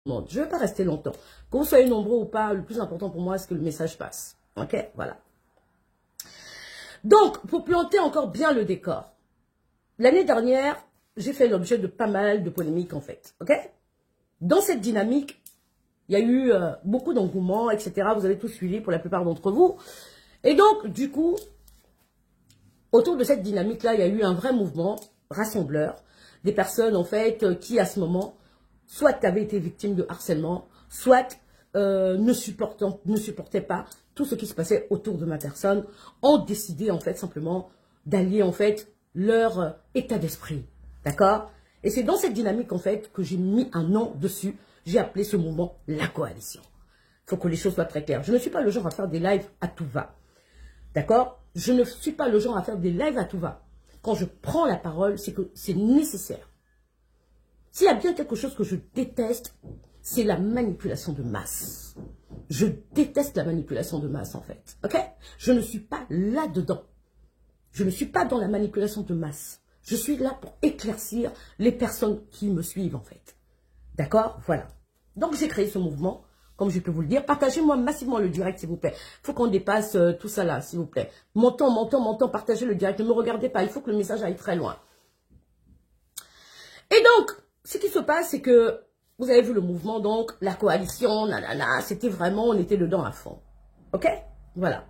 Je ne vais pas rester longtemps. Que vous soyez nombreux ou pas, le plus important pour moi, c'est que le message passe. Ok, voilà. Donc, pour planter encore bien le décor, l'année dernière, j'ai fait l'objet de pas mal de polémiques en fait. Ok. Dans cette dynamique, il y a eu beaucoup d'engouement, etc. Vous avez tout suivi pour la plupart d'entre vous. Et donc, du coup, autour de cette dynamique-là, il y a eu un vrai mouvement rassembleur. Des personnes, en fait, qui, à ce moment, soit avaient été victimes de harcèlement, soit ne supportaient pas tout ce qui se passait autour de ma personne, ont décidé, en fait, simplement d'allier, en fait, leur état d'esprit. D'accord? Et c'est dans cette dynamique, en fait, que j'ai mis un nom dessus. J'ai appelé ce mouvement la coalition. Il faut que les choses soient très claires. Je ne suis pas le genre à faire des lives à tout va. D'accord? Je ne suis pas le genre à faire des lives à tout va. Quand je prends la parole, c'est que c'est nécessaire. S'il y a bien quelque chose que je déteste, c'est la manipulation de masse. Je déteste la manipulation de masse, en fait. Ok? Je ne suis pas là-dedans. Je ne suis pas dans la manipulation de masse. Je suis là pour éclaircir les personnes qui me suivent, en fait. D'accord? Voilà. Donc, j'ai créé ce mouvement, comme je peux vous le dire. Partagez-moi massivement le direct, s'il vous plaît. Il faut qu'on dépasse tout ça là, s'il vous plaît. Montant, partagez le direct. Ne me regardez pas. Il faut que le message aille très loin. Et donc, ce qui se passe, c'est que vous avez vu le mouvement, donc, la coalition, nanana, c'était vraiment, on était dedans à fond. Ok? Voilà.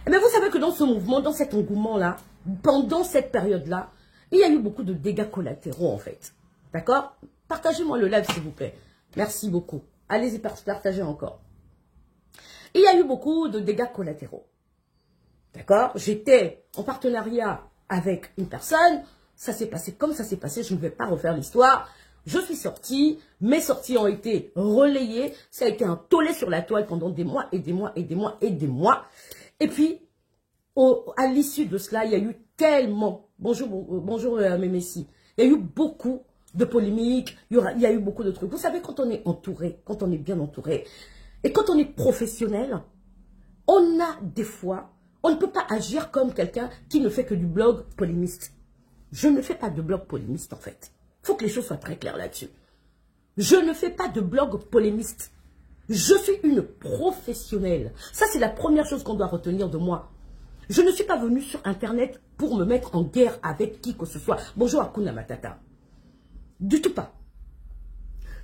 Mais vous savez que dans ce mouvement, dans cet engouement-là, pendant cette période-là, il y a eu beaucoup de dégâts collatéraux, en fait. D'accord? Partagez-moi le live, s'il vous plaît. Merci beaucoup. Allez-y, partagez encore. Il y a eu beaucoup de dégâts collatéraux. D'accord? J'étais en partenariat avec une personne. Ça s'est passé comme ça s'est passé. Je ne vais pas refaire l'histoire. Je suis sortie. Mes sorties ont été relayées. Ça a été un tollé sur la toile pendant des mois et des mois et des mois et des mois. Et puis, à l'issue de cela, il y a eu tellement... Bonjour mes messies. Il y a eu beaucoup de polémiques, il y a eu beaucoup de trucs. Vous savez, quand on est entouré, quand on est bien entouré, et quand on est professionnel, on a des fois, on ne peut pas agir comme quelqu'un qui ne fait que du blog polémiste. Je ne fais pas de blog polémiste, en fait. Il faut que les choses soient très claires là-dessus. Je ne fais pas de blog polémiste. Je suis une professionnelle. Ça, c'est la première chose qu'on doit retenir de moi. Je ne suis pas venue sur Internet pour me mettre en guerre avec qui que ce soit. Bonjour Hakuna Matata. Du tout pas.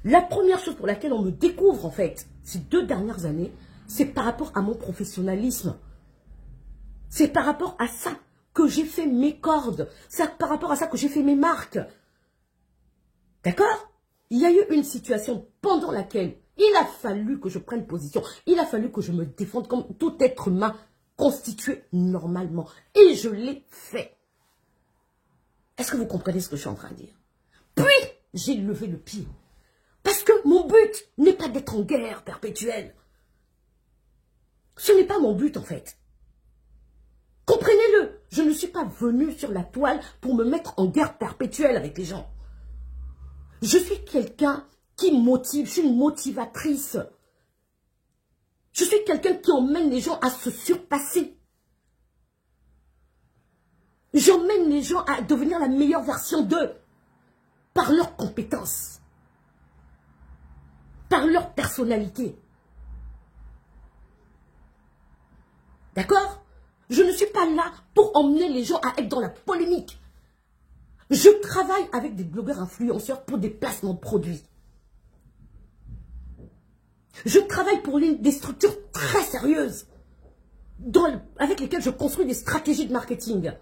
La première chose pour laquelle on me découvre, en fait, ces 2 dernières années, c'est par rapport à mon professionnalisme. C'est par rapport à ça que j'ai fait mes cordes. C'est par rapport à ça que j'ai fait mes marques. D'accord? Il y a eu une situation pendant laquelle il a fallu que je prenne position. Il a fallu que je me défende comme tout être humain constitué normalement. Et je l'ai fait. Est-ce que vous comprenez ce que je suis en train de dire? Puis, j'ai levé le pied. Parce que mon but n'est pas d'être en guerre perpétuelle. Ce n'est pas mon but, en fait. Comprenez-le. Je ne suis pas venue sur la toile pour me mettre en guerre perpétuelle avec les gens. Je suis quelqu'un qui motive. Je suis une motivatrice. Je suis quelqu'un qui emmène les gens à se surpasser. J'emmène les gens à devenir la meilleure version d'eux. Par leurs compétences. Par leur personnalité. D'accord? Je ne suis pas là pour emmener les gens à être dans la polémique. Je travaille avec des blogueurs influenceurs pour des placements de produits. Je travaille pour des structures très sérieuses avec lesquelles je construis des stratégies de marketing.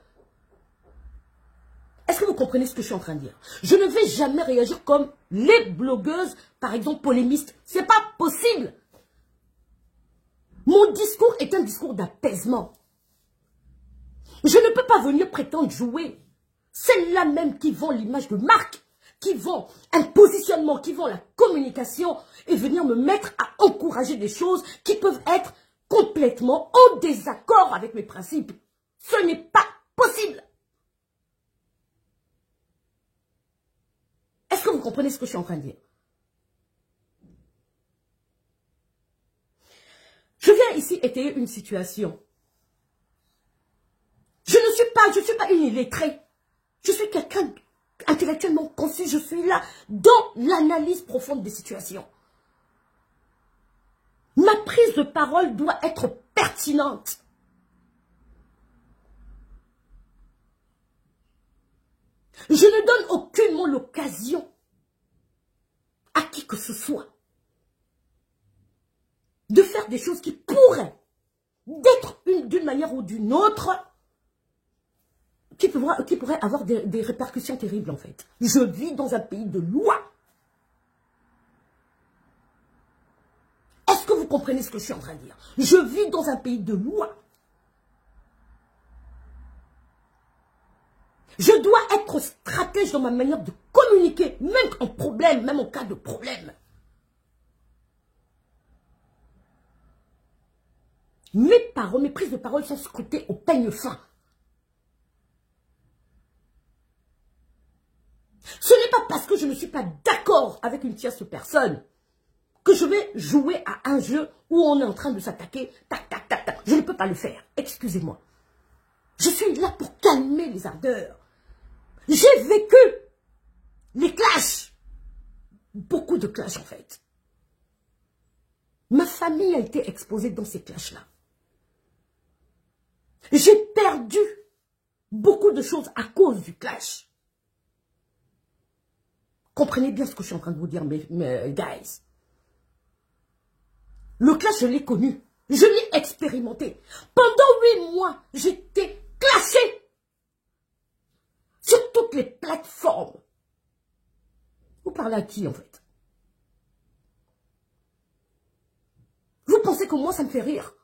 Est-ce que vous comprenez ce que je suis en train de dire? Je ne vais jamais réagir comme les blogueuses, par exemple, polémistes. C'est pas possible. Mon discours est un discours d'apaisement. Je ne peux pas venir prétendre jouer. Celles-là même qui vend l'image de marque, qui vend un positionnement, qui vend la communication, et venir me mettre à encourager des choses qui peuvent être complètement en désaccord avec mes principes. Ce n'est pas possible. Est-ce que vous comprenez ce que je suis en train de dire? Je viens ici étayer une situation. Je ne suis pas une illettrée. Je suis quelqu'un intellectuellement concis, je suis là dans l'analyse profonde des situations. Ma prise de parole doit être pertinente. Je ne donne aucunement l'occasion à qui que ce soit de faire des choses qui pourraient, d'être d'une manière ou d'une autre, qui pourraient avoir des répercussions terribles en fait. Je vis dans un pays de loi. Est-ce que vous comprenez ce que je suis en train de dire? Je vis dans un pays de loi. Je dois être stratège dans ma manière de communiquer, même en problème, même en cas de problème. Mes paroles, mes prises de parole sont scrutées au peigne fin. Ce n'est pas parce que je ne suis pas d'accord avec une tierce personne que je vais jouer à un jeu où on est en train de s'attaquer, tac, tac, tac, tac. Je ne peux pas le faire, excusez-moi. Je suis là pour calmer les ardeurs. J'ai vécu les clashs. Beaucoup de clashs en fait. Ma famille a été exposée dans ces clashs-là. J'ai perdu beaucoup de choses à cause du clash. Comprenez bien ce que je suis en train de vous dire, mes guys. Le clash, je l'ai connu. Je l'ai expérimenté. Pendant 8 mois, j'étais clashée sur toutes les plateformes. Vous parlez à qui, en fait? Vous pensez que moi, ça me fait rire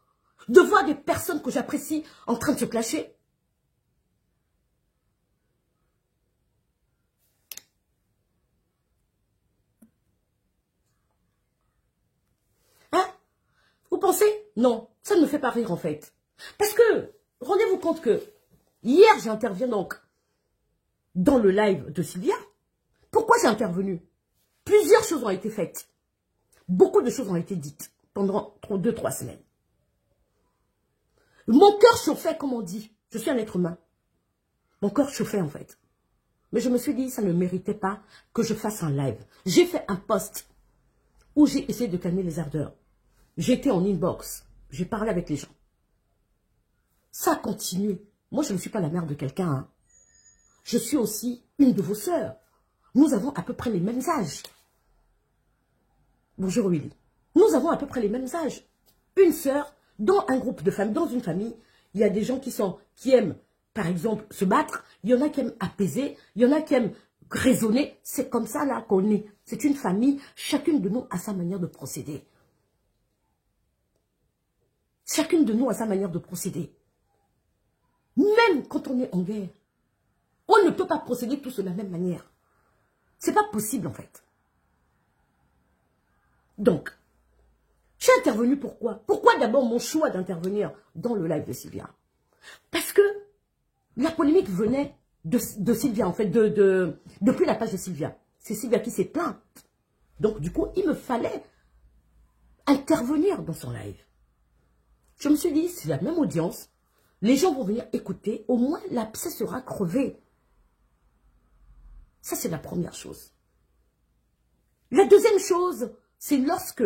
de voir des personnes que j'apprécie en train de se clasher? Hein? Vous pensez? Non, ça ne me fait pas rire, en fait. Parce que, rendez-vous compte que hier, j'interviens donc dans le live de Sylvia. Pourquoi j'ai intervenu? Plusieurs choses ont été faites. Beaucoup de choses ont été dites pendant 2-3 semaines. Mon cœur chauffait, comme on dit. Je suis un être humain. Mon cœur chauffait, en fait. Mais je me suis dit, ça ne méritait pas que je fasse un live. J'ai fait un post où j'ai essayé de calmer les ardeurs. J'étais en inbox. J'ai parlé avec les gens. Ça a continué. Moi, je ne suis pas la mère de quelqu'un. Hein. Je suis aussi une de vos sœurs. Nous avons à peu près les mêmes âges. Bonjour Willy. Nous avons à peu près les mêmes âges. Une sœur, dans un groupe de femmes, dans une famille, il y a des gens qui aiment, par exemple, se battre. Il y en a qui aiment apaiser. Il y en a qui aiment raisonner. C'est comme ça là qu'on est. C'est une famille. Chacune de nous a sa manière de procéder. Chacune de nous a sa manière de procéder. Même quand on est en guerre, on ne peut pas procéder tous de la même manière. C'est pas possible en fait. Donc, j'ai intervenu pourquoi? Pourquoi d'abord mon choix d'intervenir dans le live de Sylvia? Parce que la polémique venait de Sylvia, en fait, depuis la page de Sylvia. C'est Sylvia qui s'est plainte. Donc, du coup, il me fallait intervenir dans son live. Je me suis dit, c'est la même audience. Les gens vont venir écouter. Au moins, l'abcès sera crevé. Ça, c'est la première chose. La deuxième chose, c'est lorsque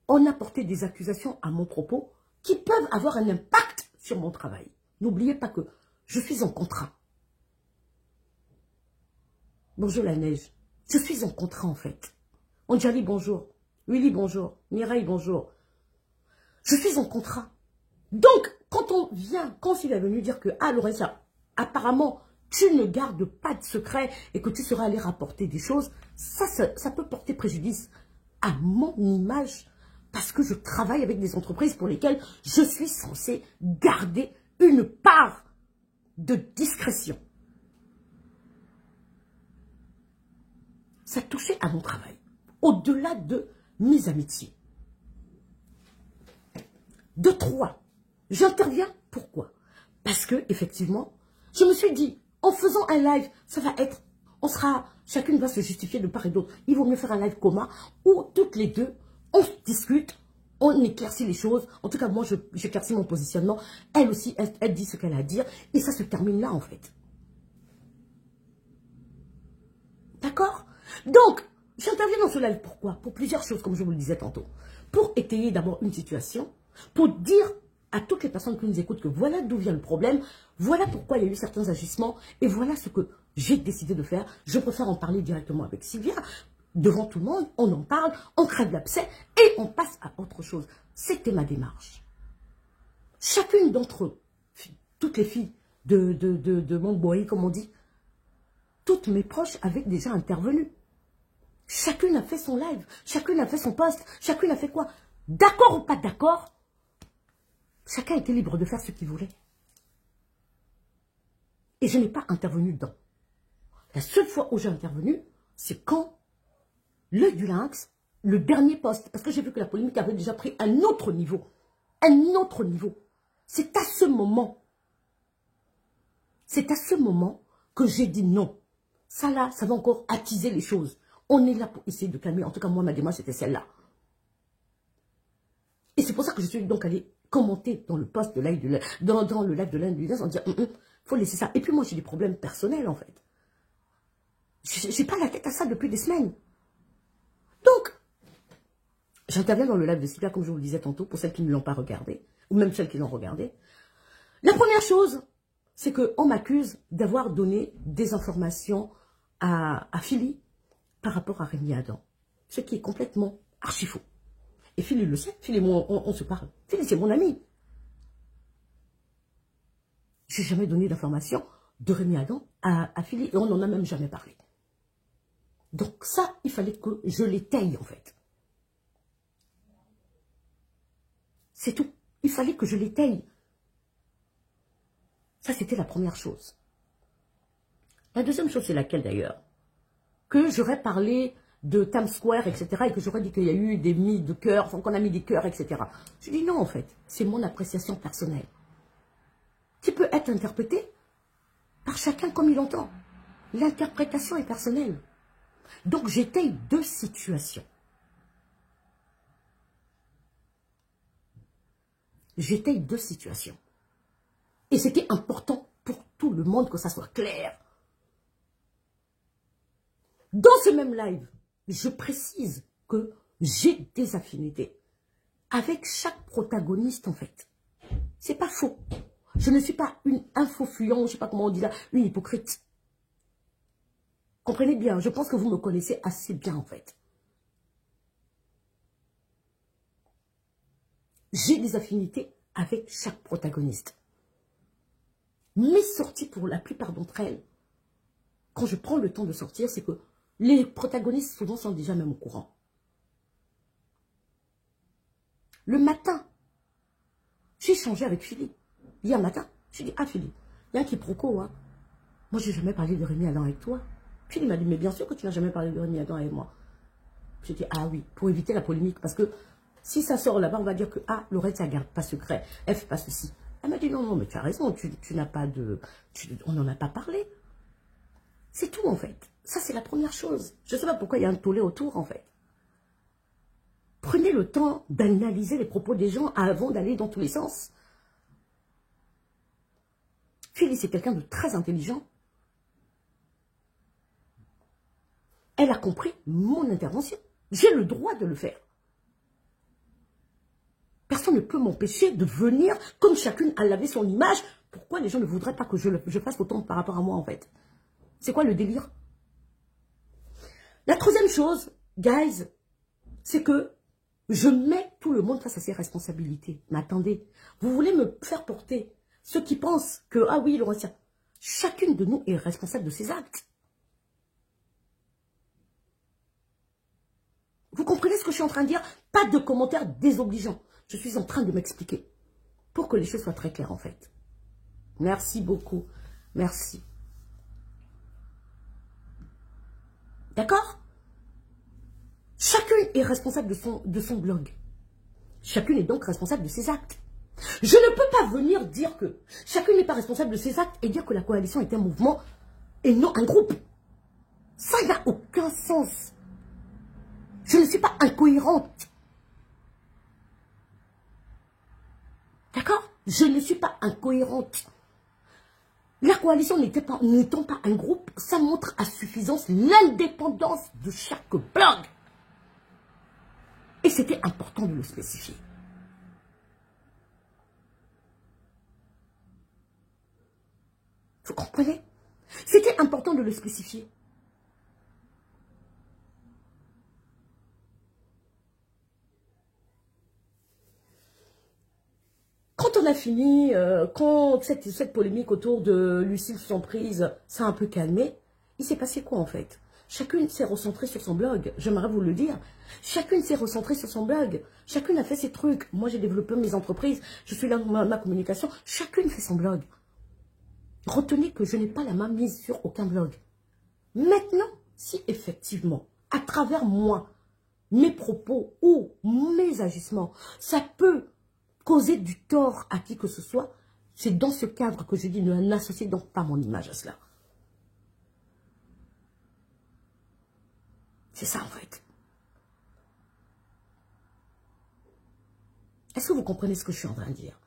on a porté des accusations à mon propos qui peuvent avoir un impact sur mon travail. N'oubliez pas que je suis en contrat. Bonjour la neige. Je suis en contrat en fait. Anjali, bonjour. Willy, bonjour. Mireille, bonjour. Je suis en contrat. Donc, quand il est venu dire que, ah Lorenza, apparemment, tu ne gardes pas de secret et que tu seras allé rapporter des choses, ça peut porter préjudice à mon image parce que je travaille avec des entreprises pour lesquelles je suis censée garder une part de discrétion. Ça touchait à mon travail, au-delà de mes amitiés. De 3, j'interviens. Pourquoi? Parce que, effectivement, je me suis dit, en faisant un live, ça va être, chacune va se justifier de part et d'autre. Il vaut mieux faire un live commun où toutes les deux, on discute, on éclaircit les choses. En tout cas, moi, j'éclaircis mon positionnement. Elle aussi, elle dit ce qu'elle a à dire. Et ça se termine là, en fait. D'accord? Donc, j'interviens dans ce live. Pourquoi? Pour plusieurs choses, comme je vous le disais tantôt. Pour étayer d'abord une situation, pour dire à toutes les personnes qui nous écoutent que voilà d'où vient le problème, voilà pourquoi il y a eu certains agissements, et voilà ce que j'ai décidé de faire. Je préfère en parler directement avec Sylvia, devant tout le monde, on en parle, on crève l'abcès, et on passe à autre chose. C'était ma démarche. Chacune d'entre eux, toutes les filles de mon boy, comme on dit, toutes mes proches avaient déjà intervenu. Chacune a fait son live, chacune a fait son post, chacune a fait quoi? D'accord ou pas d'accord, chacun était libre de faire ce qu'il voulait. Et je n'ai pas intervenu dedans. La seule fois où j'ai intervenu, c'est quand l'œil du lynx, le dernier post, parce que j'ai vu que la polémique avait déjà pris un autre niveau. Un autre niveau. C'est à ce moment que j'ai dit non. Ça là, ça va encore attiser les choses. On est là pour essayer de calmer. En tout cas, moi, ma démarche, c'était celle-là. Et c'est pour ça que je suis donc allée commenter dans le post de live dans le live de l'Inde en disant, faut laisser ça. Et puis moi, j'ai des problèmes personnels, en fait. J'ai pas la tête à ça depuis des semaines. Donc, j'interviens dans le live de Sylvia, comme je vous le disais tantôt, pour celles qui ne l'ont pas regardé, ou même celles qui l'ont regardé. La première chose, c'est qu'on m'accuse d'avoir donné des informations à Philly par rapport à Rémi Adam. Ce qui est complètement archi-faux. Et Philly le sait, Philly et moi, on se parle. Philly, c'est mon ami. Je n'ai jamais donné d'informations de Rémi Adam à Philly, et on n'en a même jamais parlé. Donc ça, il fallait que je l'étaye, en fait. C'est tout. Il fallait que je l'étaye. Ça, c'était la première chose. La deuxième chose, c'est laquelle d'ailleurs? Que j'aurais parlé de Times Square, etc. et que j'aurais dit qu'il y a eu des mis de cœur, enfin qu'on a mis des cœurs, etc. Je dis non, en fait. C'est mon appréciation personnelle. Qui peut être interprétée par chacun comme il entend. L'interprétation est personnelle. Donc, j'étaye deux situations. J'étaye deux situations. Et c'était important pour tout le monde que ça soit clair. Dans ce même live, je précise que j'ai des affinités avec chaque protagoniste en fait. C'est pas faux. Je ne suis pas une info-fuyant, je ne sais pas comment on dit là, une hypocrite. Comprenez bien, je pense que vous me connaissez assez bien en fait. J'ai des affinités avec chaque protagoniste. Mes sorties, pour la plupart d'entre elles, quand je prends le temps de sortir, c'est que les protagonistes souvent sont déjà même au courant. Le matin, j'ai échangé avec Philippe. Hier matin, j'ai dit, ah Philippe, il y a un quiproquo, hein. Moi, je n'ai jamais parlé de Rémi Adam avec toi. Philippe m'a dit, mais bien sûr que tu n'as jamais parlé de Rémi Adam avec moi. J'ai dit, ah oui, pour éviter la polémique, parce que si ça sort là-bas, on va dire que, ah, Laurette, elle garde pas secret, elle fait pas ceci. Elle m'a dit, non, non, mais tu as raison, tu n'as pas de... on n'en a pas parlé. C'est tout, en fait. Ça, c'est la première chose. Je ne sais pas pourquoi il y a un tollé autour, en fait. Prenez le temps d'analyser les propos des gens avant d'aller dans tous les sens. Phyllis, c'est quelqu'un de très intelligent. Elle a compris mon intervention. J'ai le droit de le faire. Personne ne peut m'empêcher de venir, comme chacune a lavé son image. Pourquoi les gens ne voudraient pas que je fasse autant par rapport à moi, en fait? C'est quoi le délire? La troisième chose, guys, c'est que je mets tout le monde face à ses responsabilités. Mais attendez, vous voulez me faire porter ceux qui pensent que, ah oui, Laurentien, chacune de nous est responsable de ses actes. Vous comprenez ce que je suis en train de dire? Pas de commentaires désobligeants. Je suis en train de m'expliquer. Pour que les choses soient très claires, en fait. Merci beaucoup. Merci. D'accord? Chacune est responsable de son blog. Chacune est donc responsable de ses actes. Je ne peux pas venir dire que chacune n'est pas responsable de ses actes et dire que la coalition est un mouvement et non un groupe. Ça n'a aucun sens. Je ne suis pas incohérente. D'accord? Je ne suis pas incohérente. La coalition n'étant pas un groupe, ça montre à suffisance l'indépendance de chaque blog. Et c'était important de le spécifier. Vous comprenez? C'était important de le spécifier. Quand on a fini, quand cette polémique autour de Lucille Surprise s'est un peu calmée, il s'est passé quoi en fait? Chacune s'est recentrée sur son blog, j'aimerais vous le dire. Chacune s'est recentrée sur son blog. Chacune a fait ses trucs. Moi, j'ai développé mes entreprises. Je suis là pour ma communication. Chacune fait son blog. Retenez que je n'ai pas la main mise sur aucun blog. Maintenant, si effectivement, à travers moi, mes propos ou mes agissements, ça peut causer du tort à qui que ce soit, c'est dans ce cadre que je dis ne n'associez donc pas mon image à cela. C'est ça en fait. Est-ce que vous comprenez ce que je suis en train de dire?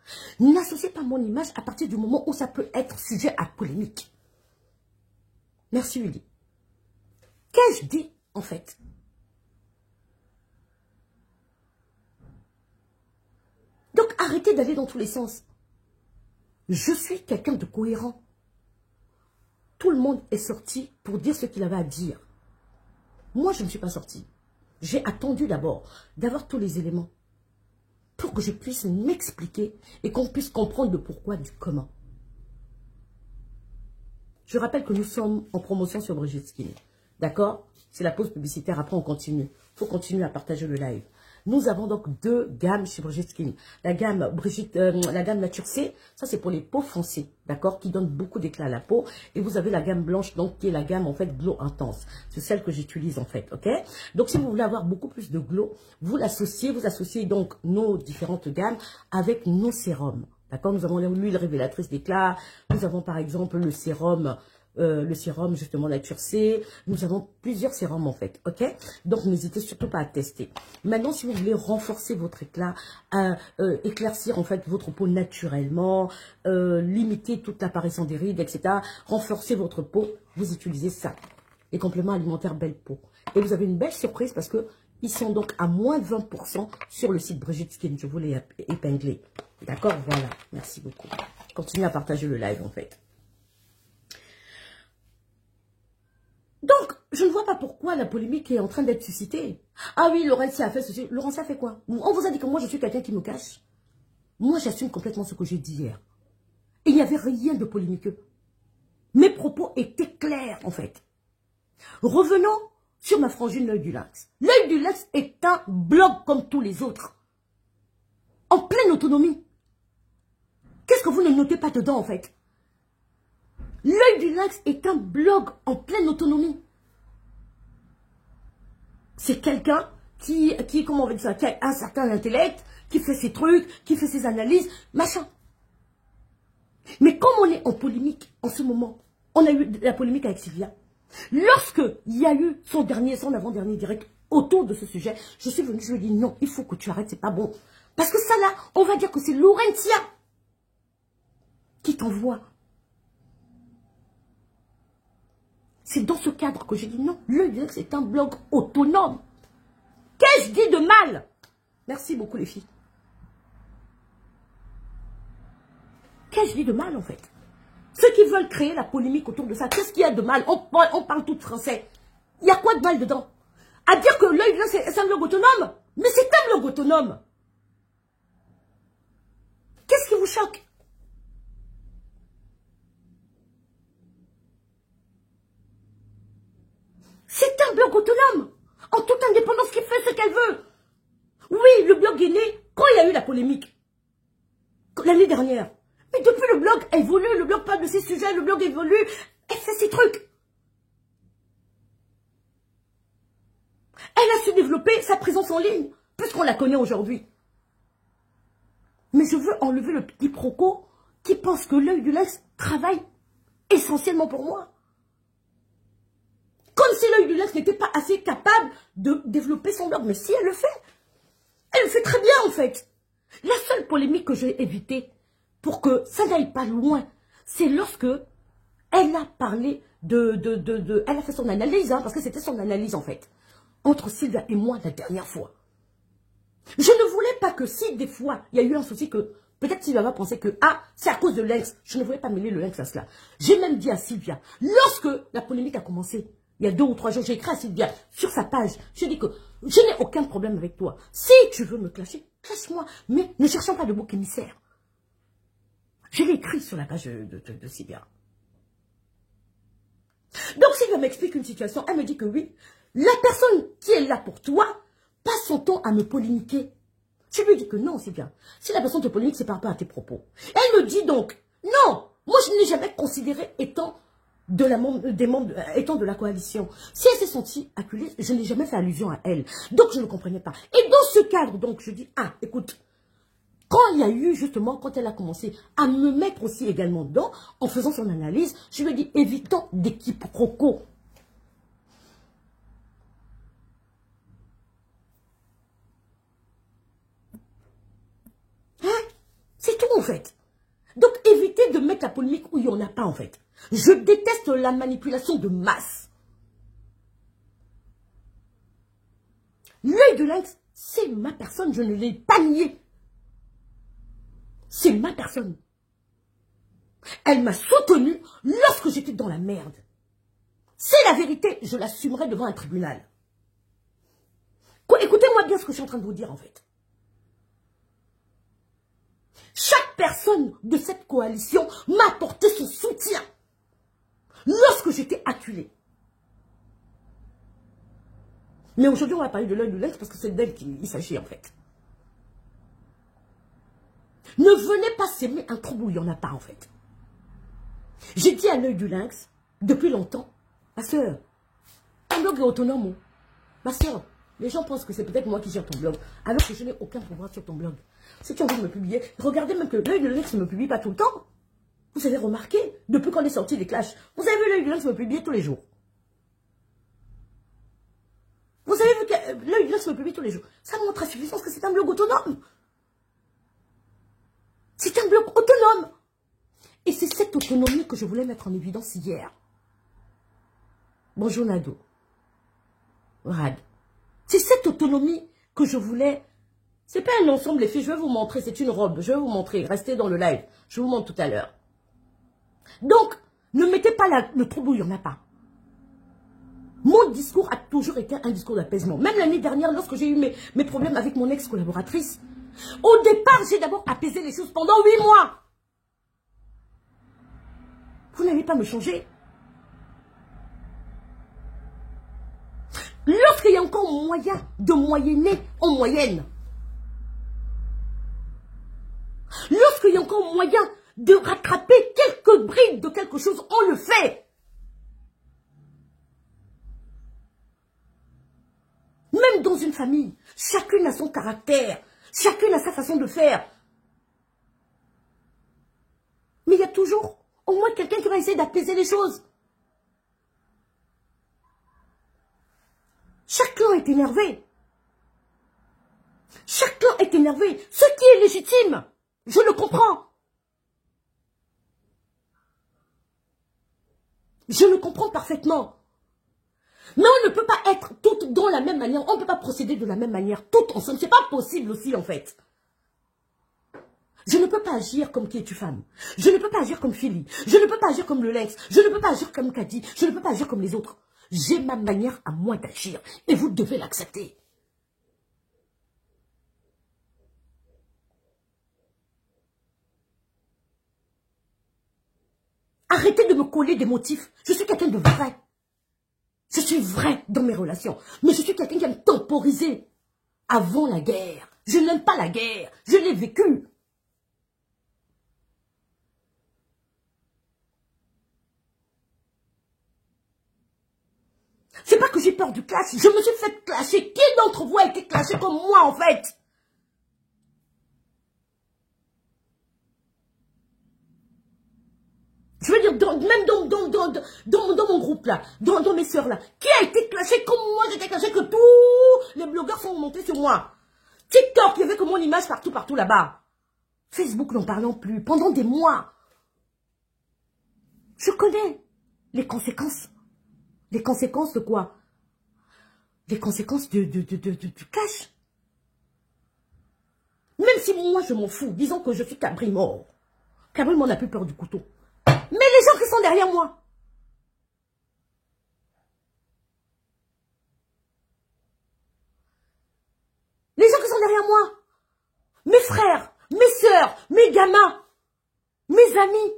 N'associez pas mon image à partir du moment où ça peut être sujet à polémique. Merci Willy. Qu'ai-je dit en fait? Donc arrêtez d'aller dans tous les sens. Je suis quelqu'un de cohérent. Tout le monde est sorti pour dire ce qu'il avait à dire. Moi, je ne suis pas sortie. J'ai attendu d'abord d'avoir tous les éléments pour que je puisse m'expliquer et qu'on puisse comprendre le pourquoi du comment. Je rappelle que nous sommes en promotion sur Brigitte Skin. D'accord? C'est la pause publicitaire. Après, on continue. Il faut continuer à partager le live. Nous avons donc deux gammes chez Brigitte Skin. La gamme Nature C, ça c'est pour les peaux foncées, d'accord, qui donne beaucoup d'éclat à la peau. Et vous avez la gamme blanche, donc qui est la gamme en fait glow intense. C'est celle que j'utilise en fait, ok. Donc si vous voulez avoir beaucoup plus de glow, vous associez donc nos différentes gammes avec nos sérums, d'accord. Nous avons l'huile révélatrice d'éclat, nous avons par exemple le sérum justement Nature C. Nous avons plusieurs sérums en fait, ok. Donc n'hésitez surtout pas à tester. Maintenant, si vous voulez renforcer votre éclat, éclaircir en fait votre peau naturellement, limiter toute l'apparition des rides, etc., renforcer votre peau, vous utilisez ça, les compléments alimentaires Belle Peau. Et vous avez une belle surprise parce que ils sont donc à moins de 20% sur le site Brigitte Skin. Je vous l'ai épinglé, d'accord. Voilà, merci beaucoup. Continuez à partager le live en fait. Donc, je ne vois pas pourquoi la polémique est en train d'être suscitée. Ah oui, Laurentia a fait ceci. Laurentia a fait quoi? On vous a dit que moi, je suis quelqu'un qui me cache. Moi, j'assume complètement ce que j'ai dit hier. Il n'y avait rien de polémiqueux. Mes propos étaient clairs, en fait. Revenons sur ma frangine L'Œil du Lynx. L'Œil du Lynx est un blog comme tous les autres. En pleine autonomie. Qu'est-ce que vous ne notez pas dedans, en fait? L'Œil du Lynx est un blog en pleine autonomie. C'est quelqu'un qui, comment on va dire ça, qui a un certain intellect, qui fait ses trucs, qui fait ses analyses, machin. Mais comme on est en polémique en ce moment, on a eu la polémique avec Sylvia. Lorsque il y a eu son avant-dernier direct autour de ce sujet, je suis venue, je lui ai dit non, il faut que tu arrêtes, c'est pas bon. Parce que ça là, on va dire que c'est Laurentia qui t'envoie. C'est dans ce cadre que j'ai dit non, L'Œil du Lynx est un blog autonome. Qu'ai-je dit de mal? Merci beaucoup les filles. Qu'ai-je dit de mal en fait? Ceux qui veulent créer la polémique autour de ça, qu'est-ce qu'il y a de mal? On parle tout français. Il y a quoi de mal dedans? À dire que L'Œil du Lynx c'est un blog autonome? Mais c'est un blog autonome. Qu'est-ce qui vous choque? C'est un blog autonome, en toute indépendance, qui fait ce qu'elle veut. Oui, le blog est né quand il y a eu la polémique, l'année dernière. Mais depuis, le blog évolue, le blog parle de ses sujets, le blog évolue, elle fait ses trucs. Elle a su développer sa présence en ligne, puisqu'on la connaît aujourd'hui. Mais je veux enlever le petit proco qui pense que L'Œil du Lynx travaille essentiellement pour moi. Comme si L'Œil du Lynx n'était pas assez capable de développer son blog. Mais si, elle le fait. Elle le fait très bien, en fait. La seule polémique que j'ai évitée pour que ça n'aille pas loin, c'est lorsque Elle a parlé elle a fait son analyse, hein, parce que c'était son analyse en fait. Entre Sylvia et moi la dernière fois. Je ne voulais pas que si des fois, il y a eu un souci que peut-être Sylvia va penser que, ah, c'est à cause de Lynx. Je ne voulais pas mêler le Lynx à cela. J'ai même dit à Sylvia, lorsque la polémique a commencé, il y a 2 ou 3 jours, j'ai écrit à Sylvia sur sa page. Je dis que je n'ai aucun problème avec toi. Si tu veux me clasher, clash-moi. Mais ne cherchons pas de bouc émissaire. Je l'ai écrit sur la page de Sylvia. Donc Sylvia m'explique une situation. Elle me dit que oui, la personne qui est là pour toi passe son temps à me polémiquer. Je lui dis que non, Sylvia. Si la personne te polémique, c'est par rapport à tes propos. Elle me dit donc, non, moi je ne l'ai jamais considéré étant étant de la coalition. Si elle s'est sentie acculée, je n'ai jamais fait allusion à elle. Donc je ne comprenais pas. Et dans ce cadre, donc je dis, ah, écoute, quand il y a eu justement, quand elle a commencé à me mettre aussi également dedans, en faisant son analyse, je lui ai dit, évitons des quiproquos. Hein? C'est tout en fait. Donc évitez de mettre la polémique où il n'y en a pas en fait. Je déteste la manipulation de masse. L'œil de Lynx, c'est ma personne, je ne l'ai pas nié. C'est ma personne. Elle m'a soutenue lorsque j'étais dans la merde. C'est la vérité, je l'assumerai devant un tribunal. Écoutez-moi bien ce que je suis en train de vous dire en fait. Chaque personne de cette coalition m'a apporté son soutien lorsque j'étais acculée. Mais aujourd'hui, on va parler de l'œil de Lynx parce que c'est d'elle qu'il s'agit en fait. Ne venez pas s'aimer un trouble où il n'y en a pas en fait. J'ai dit à l'œil du Lynx, depuis longtemps, ma soeur, ton blog est autonome. Ma soeur, les gens pensent que c'est peut-être moi qui gère ton blog, alors que je n'ai aucun pouvoir sur ton blog. Si tu as envie de me publier, regardez même que l'œil de Lynx ne me publie pas tout le temps. Vous avez remarqué, depuis qu'on est sorti des clashs, vous avez vu l'œil de Lynx me publier tous les jours. Vous avez vu que l'œil de Lynx me publie tous les jours. Ça montre à suffisance que c'est un blog autonome. C'est un blog autonome. Et c'est cette autonomie que je voulais mettre en évidence hier. Bonjour Nado. Rad. C'est cette autonomie que je voulais. C'est pas un ensemble, les filles. Je vais vous montrer. C'est une robe. Je vais vous montrer. Restez dans le live. Je vous montre tout à l'heure. Donc, ne mettez pas le trouble où il n'y en a pas. Mon discours a toujours été un discours d'apaisement. Même l'année dernière, lorsque j'ai eu mes problèmes avec mon ex-collaboratrice, au départ, j'ai d'abord apaisé les choses pendant 8 mois. Vous n'allez pas me changer. Lorsqu'il y a encore moyen de moyenner en moyenne, lorsqu'il y a encore moyen de rattraper quelques brides de quelque chose, on le fait. Même dans une famille, chacune a son caractère, chacune a sa façon de faire. Mais il y a toujours au moins quelqu'un qui va essayer d'apaiser les choses. Chaque clan est énervé. Chaque clan est énervé. Ce qui est légitime, je le comprends. Je le comprends parfaitement. Mais on ne peut pas être toutes dans la même manière. On ne peut pas procéder de la même manière, toutes ensemble. C'est pas possible aussi, en fait. Je ne peux pas agir comme qui es-tu femme. Je ne peux pas agir comme Philly. Je ne peux pas agir comme le Lynx. Je ne peux pas agir comme Kadi. Je ne peux pas agir comme les autres. J'ai ma manière à moi d'agir. Et vous devez l'accepter. Arrêtez de me coller des motifs. Je suis quelqu'un de vrai. Je suis vrai dans mes relations. Mais je suis quelqu'un qui aime temporiser. Avant la guerre. Je n'aime pas la guerre. Je l'ai vécue. C'est pas que j'ai peur du clash. Je me suis fait clasher. Qui d'entre vous a été clashé comme moi, en fait? Je veux dire, même dans mon groupe là, dans mes sœurs là, qui a été clashé comme moi, j'étais clashé, que tous les blogueurs sont montés sur moi. TikTok, il y avait que mon image partout là-bas. Facebook, n'en parlons plus, pendant des mois. Je connais les conséquences. Les conséquences de quoi? Les conséquences du clash. Même si moi je m'en fous, disons que je suis Cabri mort. Cabri mort n'a plus peur du couteau. Mais les gens qui sont derrière moi. Les gens qui sont derrière moi. Mes frères, mes sœurs, mes gamins, mes amis.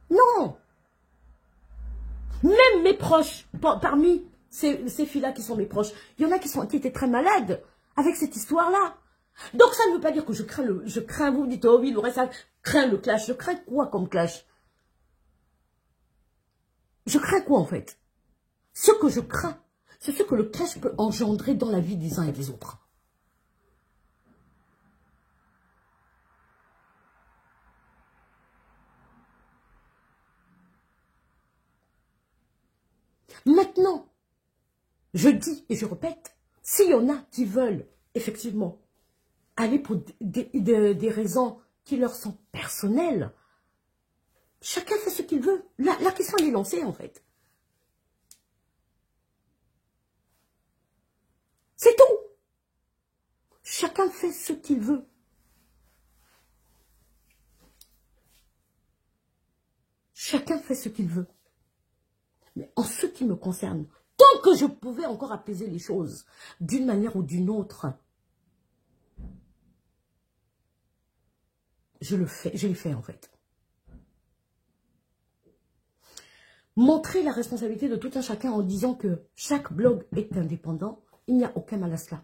Non. Même mes proches, parmi ces filles-là qui sont mes proches, il y en a qui étaient très malades avec cette histoire-là. Donc ça ne veut pas dire que je crains, vous dites, oh oui, le reste, ça craint le clash. Je crains quoi comme clash? Je crains quoi en fait? Ce que je crains, c'est ce que le clash peut engendrer dans la vie des uns et des autres. Maintenant, je dis et je répète, s'il y en a qui veulent effectivement aller pour des raisons qui leur sont personnelles, chacun fait ce qu'il veut. La question elle est lancée en fait. C'est tout. Chacun fait ce qu'il veut. Chacun fait ce qu'il veut. Mais en ce qui me concerne, tant que je pouvais encore apaiser les choses d'une manière ou d'une autre, je l'ai fait en fait. Montrer la responsabilité de tout un chacun en disant que chaque blog est indépendant, il n'y a aucun mal à cela.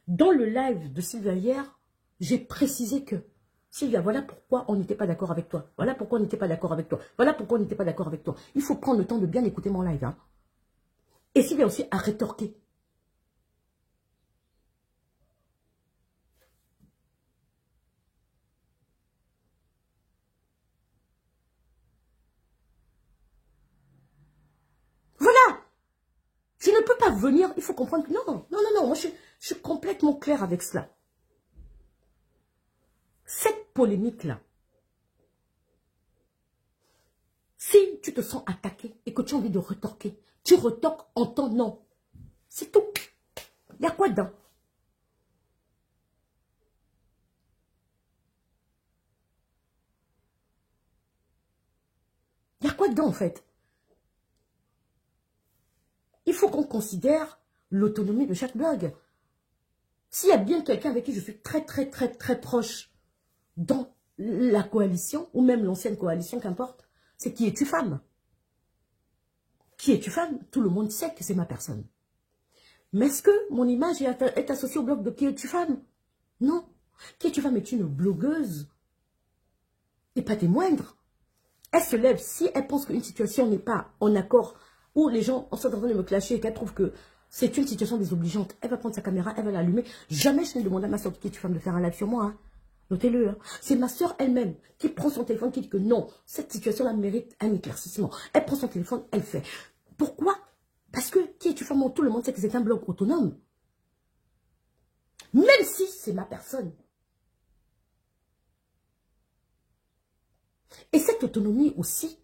Dans le live de Sylvia hier, j'ai précisé que Sylvia, voilà pourquoi on n'était pas d'accord avec toi. Voilà pourquoi on n'était pas d'accord avec toi. Voilà pourquoi on n'était pas d'accord avec toi. Il faut prendre le temps de bien écouter mon live. Hein. Et Sylvia aussi a rétorqué. Voilà. Je ne peux pas venir. Il faut comprendre que non. Moi, je suis complètement claire avec cela. Cette polémique-là, si tu te sens attaqué et que tu as envie de retorquer, tu retorques en ton nom. C'est tout. Il y a quoi dedans? Il y a quoi dedans en fait? Il faut qu'on considère l'autonomie de chaque blog. S'il y a bien quelqu'un avec qui je suis très proche dans la coalition, ou même l'ancienne coalition, qu'importe, c'est qui es-tu femme? Qui es-tu femme? Tout le monde sait que c'est ma personne. Mais est-ce que mon image est associée au blog de qui es-tu femme? Non. Qui es-tu femme est une blogueuse. Et pas des moindres. Elle se lève, si elle pense qu'une situation n'est pas en accord, ou les gens sont en train de me clasher et qu'elle trouve que c'est une situation désobligeante, elle va prendre sa caméra, elle va l'allumer. Jamais je n'ai demandé à ma soeur qui est femme de faire un live sur moi. Hein. Notez-le. Hein. C'est ma soeur elle-même qui prend son téléphone, qui dit que non, cette situation-là mérite un éclaircissement. Elle prend son téléphone, elle fait. Pourquoi? Parce que qui est-tu femme? Tout le monde sait que c'est un blog autonome. Même si c'est ma personne. Et cette autonomie aussi,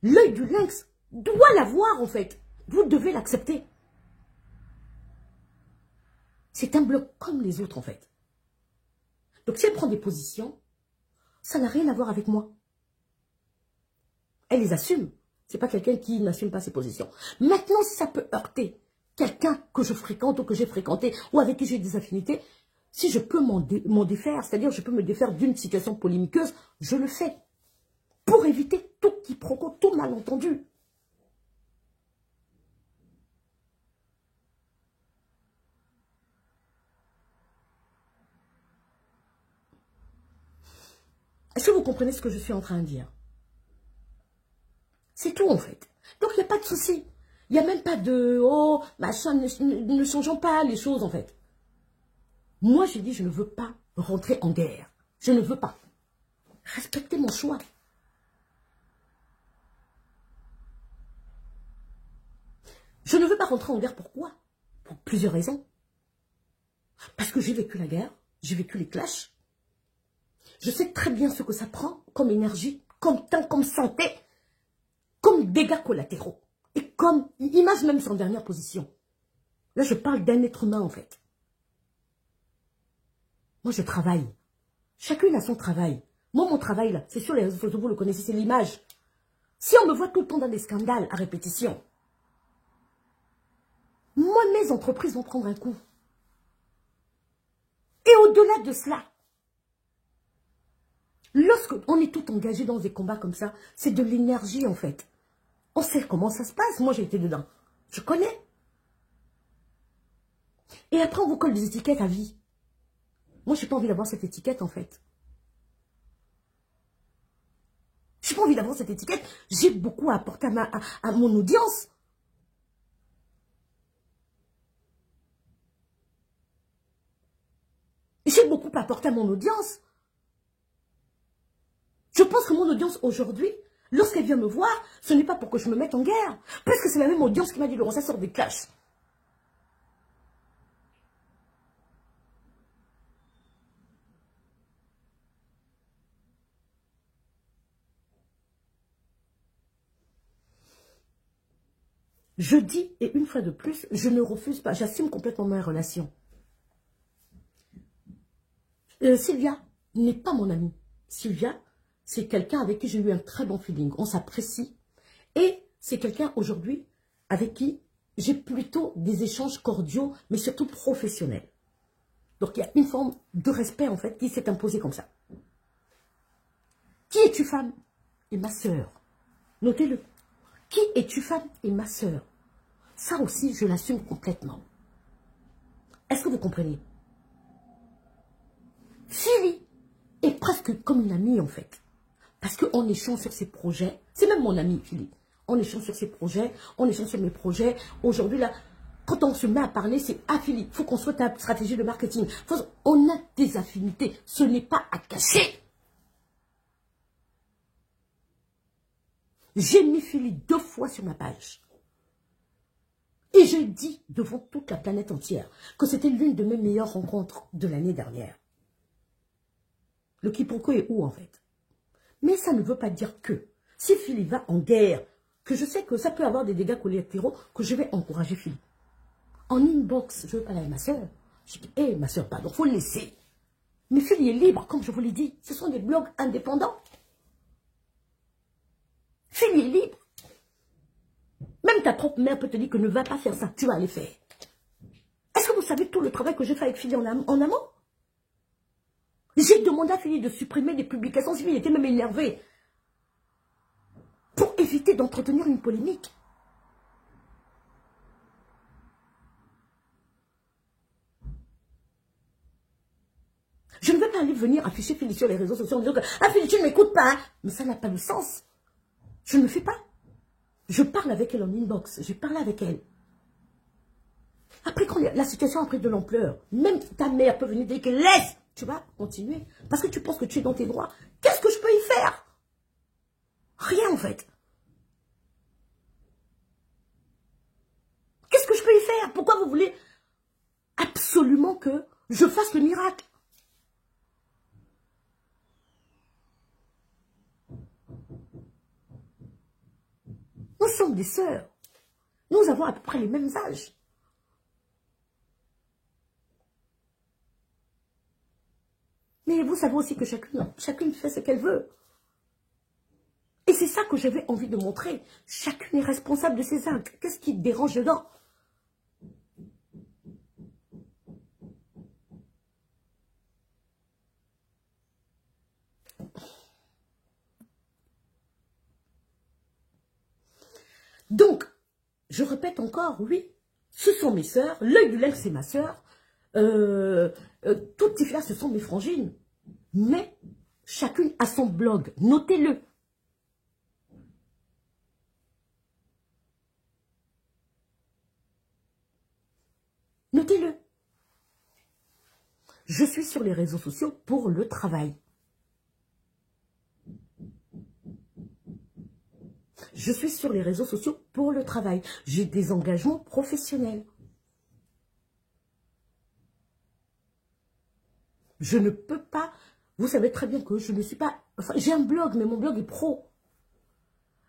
l'œil du lynx doit l'avoir en fait. Vous devez l'accepter. C'est un blog comme les autres en fait. Donc si elle prend des positions, ça n'a rien à voir avec moi. Elle les assume. C'est pas quelqu'un qui n'assume pas ses positions. Maintenant, si ça peut heurter quelqu'un que je fréquente ou que j'ai fréquenté ou avec qui j'ai des affinités, si je peux m'en défaire, c'est-à-dire je peux me défaire d'une situation polémiqueuse, je le fais. Pour éviter tout quiproquo, tout malentendu. Est-ce que vous comprenez ce que je suis en train de dire? C'est tout en fait. Donc il n'y a pas de souci. Il n'y a même pas de « oh, machin, ne changeons pas les choses en fait ». Moi j'ai dit je ne veux pas rentrer en guerre. Je ne veux pas. Respectez mon choix. Je ne veux pas rentrer en guerre, pourquoi? Pour plusieurs raisons. Parce que j'ai vécu la guerre, j'ai vécu les clashs. Je sais très bien ce que ça prend comme énergie, comme temps, comme santé, comme dégâts collatéraux. Et comme image même sans dernière position. Là, je parle d'un être humain, en fait. Moi, je travaille. Chacune a son travail. Moi, mon travail, là, c'est sur les réseaux sociaux, vous le connaissez, c'est l'image. Si on me voit tout le temps dans des scandales à répétition, moi, mes entreprises vont prendre un coup. Et au-delà de cela, lorsqu'on est tout engagé dans des combats comme ça, c'est de l'énergie, en fait. On sait comment ça se passe. Moi, j'ai été dedans. Je connais. Et après, on vous colle des étiquettes à vie. Moi, je n'ai pas envie d'avoir cette étiquette, en fait. Je n'ai pas envie d'avoir cette étiquette. J'ai beaucoup à apporter à mon audience. J'ai beaucoup à apporter à mon audience. Je pense que mon audience aujourd'hui, lorsqu'elle vient me voir, ce n'est pas pour que je me mette en guerre. Parce que c'est la même audience qui m'a dit, Laurent, ça sort des clashs. Je dis, et une fois de plus, je ne refuse pas, j'assume complètement ma relation. Sylvia n'est pas mon amie. Sylvia, c'est quelqu'un avec qui j'ai eu un très bon feeling. On s'apprécie. Et c'est quelqu'un aujourd'hui avec qui j'ai plutôt des échanges cordiaux, mais surtout professionnels. Donc il y a une forme de respect en fait qui s'est imposée comme ça. Qui es-tu, femme? Et ma sœur. Notez-le. Qui es-tu, femme? Et ma sœur. Ça aussi, je l'assume complètement. Est-ce que vous comprenez? Philly est presque comme une amie en fait. Parce qu'on échange sur ses projets. C'est même mon ami, Philly. On échange sur ses projets, on échange sur mes projets. Aujourd'hui, là, quand on se met à parler, c'est « Ah, Philly, il faut qu'on soit ta stratégie de marketing. » On a des affinités. Ce n'est pas à cacher. J'ai mis Philly 2 fois sur ma page. Et j'ai dit devant toute la planète entière que c'était l'une de mes meilleures rencontres de l'année dernière. Le quiproquo est où en fait? Mais ça ne veut pas dire que si Philly va en guerre, que je sais que ça peut avoir des dégâts collatéraux, que je vais encourager Philly. En inbox, je veux parler à ma soeur. Je dis, hé, ma soeur, pardon, il faut le laisser. Mais Philly est libre, comme je vous l'ai dit. Ce sont des blogs indépendants. Philly est libre. Même ta propre mère peut te dire que ne va pas faire ça, tu vas aller faire. Est-ce que vous savez tout le travail que j'ai fait avec Philly en amont? J'ai demandé à Philly de supprimer des publications. Philly était même énervé. Pour éviter d'entretenir une polémique. Je ne vais pas aller venir afficher Philly sur les réseaux sociaux en disant que « Ah, Philly, tu ne m'écoutes pas hein. !» Mais ça n'a pas de sens. Je ne le fais pas. Je parle avec elle en inbox. J'ai parlé avec elle. Après, quand la situation a pris de l'ampleur, même ta mère peut venir dire que laisse, tu vas continuer. Parce que tu penses que tu es dans tes droits. Qu'est-ce que je peux y faire? Rien en fait. Qu'est-ce que je peux y faire? Pourquoi vous voulez absolument que je fasse le miracle? Nous sommes des sœurs. Nous avons à peu près les mêmes âges. Mais vous savez aussi que chacune fait ce qu'elle veut. Et c'est ça que j'avais envie de montrer. Chacune est responsable de ses actes. Qu'est-ce qui te dérange dedans? Donc, je répète encore, oui, ce sont mes sœurs. L'œil du lynx, c'est ma sœur. Toutes ces filles-là, ce sont mes frangines. Mais chacune a son blog. Notez-le. Notez-le. Je suis sur les réseaux sociaux pour le travail. Je suis sur les réseaux sociaux pour le travail. J'ai des engagements professionnels. Je ne peux pas... Vous savez très bien que je ne suis pas... Enfin, j'ai un blog, mais mon blog est pro.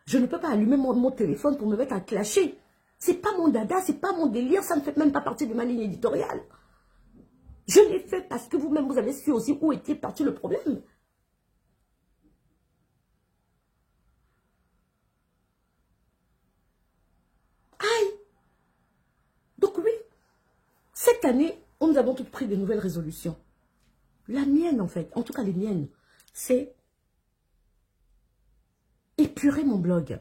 Je ne peux pas allumer mon téléphone pour me mettre à clasher. C'est pas mon dada, c'est pas mon délire, ça ne fait même pas partie de ma ligne éditoriale. Je l'ai fait parce que vous-même, vous avez su aussi où était parti le problème. Aïe! Donc oui, cette année, nous avons toutes pris de nouvelles résolutions. La mienne, en fait, en tout cas les miennes, c'est épurer mon blog.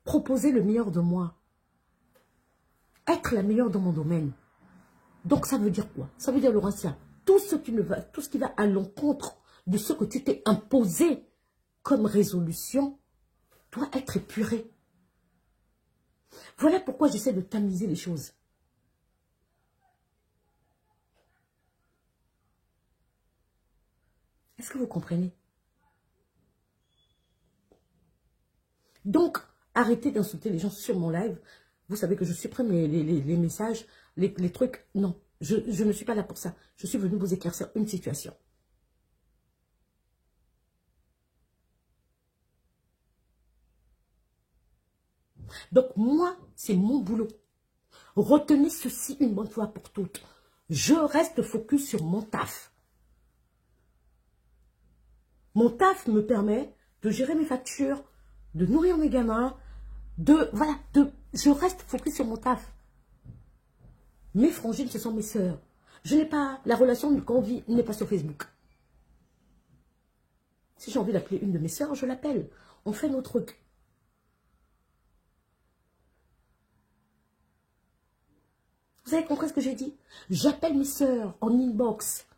Proposer le meilleur de moi. Être la meilleure dans mon domaine. Donc ça veut dire quoi? Ça veut dire, Laurentia, tout ce qui va à l'encontre de ce que tu t'es imposé comme résolution doit être épuré. Voilà pourquoi j'essaie de tamiser les choses. Est-ce que vous comprenez? Donc, arrêtez d'insulter les gens sur mon live. Vous savez que je supprime les messages, les trucs. Non, je ne suis pas là pour ça. Je suis venue vous éclaircir une situation. Donc, moi, c'est mon boulot. Retenez ceci une bonne fois pour toutes. Je reste focus sur mon taf. Mon taf me permet de gérer mes factures, de nourrir mes gamins, je reste focus sur mon taf. Mes frangines, ce sont mes sœurs. Je n'ai pas, la relation qu'on vit n'est pas sur Facebook. Si j'ai envie d'appeler une de mes sœurs, je l'appelle. On fait nos trucs. Vous avez compris ce que j'ai dit? J'appelle mes sœurs en inbox.